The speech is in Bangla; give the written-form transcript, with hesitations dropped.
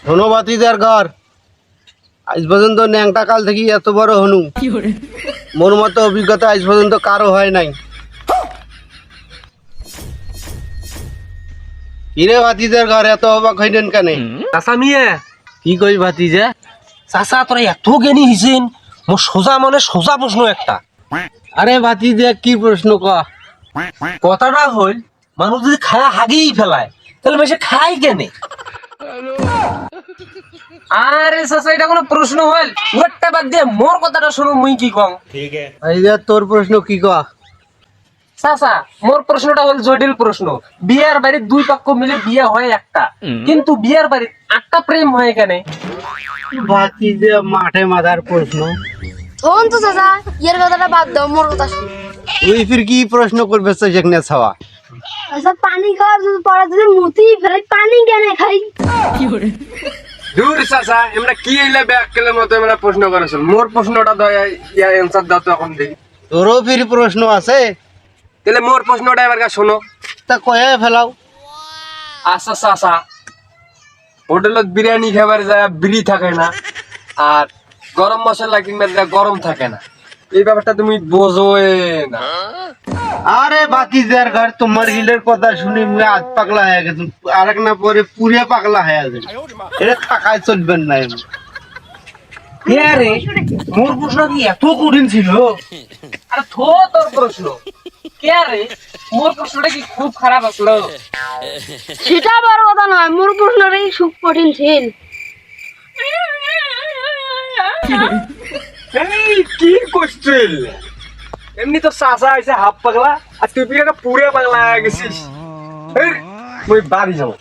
শোনো বাতিদার ঘর, আজ পর্যন্ত ন্যাংটা কাল থেকে এত বড় হনু মোর মতো অভিজ্ঞতা আজ পর্যন্ত কারো হয় নাই। কিরে ভাতিজার ঘর, এত অবাক হইলেন কেন? চাচা মিয়া কি কই ভাতিজা? চাচা তোরা এত জ্ঞানী হইছেন, মোর সোজা মনে সোজা প্রশ্ন একটা। আরে ভাতিজা কি প্রশ্ন ক? কথাটা হইল, মানুষ যদি খায়া হাগেই ফেলায় তাহলে বেশি খাই কেনে? আরে চাচা এটা কোনো প্রশ্ন হইল? ওরটা বাদ দিয়ে মোর কথাটা শুনো, মুই কি কম। ভাতিজা তোর প্রশ্ন কি ক? চাচা মোর প্রশ্নটা হল জটিল প্রশ্ন। বিয়ার বাড়ির দুই পক্ষ মিলে বিয়ে হয় একটা, কিন্তু বিয়ার বাড়ির আটটা প্রেম হয় কেন? ভাতিজা মাঠে মাথার প্রশ্ন। শোন তো চাচা, ইয়ের কথাটা বাদ দাও, মোর কথা শুন। তুই ফির কি প্রশ্ন করবে সেখানে ছাওয়া? আচ্ছা, পানি খাওয়ার যদি পরে যদি মুতি ফেলে পানি কেন খাই? দূর চাচা, আমরা কি হইলে ব্যাককেলের মতো আমরা প্রশ্ন করেছিল। মোর প্রশ্নটা দয়া ইয়া অ্যানসার দাও তো এখন দেখি। তোরও ফির প্রশ্ন আছে? তাহলে মোর প্রশ্নটা এবার শোনো। তা কয়ে ফেলাও। আচ্ছা চাচা, হোটেলত বিরিয়ানি খাবার যায় বিড়ি থাকে না, আর গরম মশলা কিনবার যায় গরম থাকে না, এই ব্যাপারটা তুমি বোঝোই না। আরে ভাতিজার ঘর, তোমার গিলের কথা শুনি মুই আজ পাগলা হয়ে গেছে, আরেক না পরে পুরে পাগলা হয়ে যাবে। এটা থাকায় চলবেন না। রে মোর প্রশ্ন কি এত কঠিন ছিল? আরে থো তোর প্রশ্ন কে রে, মোর প্রশ্নটা কি খুব খারাপ আসলো? সেটা বড় কথা নয়, মোর প্রশ্নটাই খুব কঠিন ছিল। এই কি কোশ্চেন! এমনি তো চাচা আছে হাফ পাগলা, আর তুই একটা পুরে পাগলা হয়ে গেছিস। এই, মুই বাড়ি যাবো।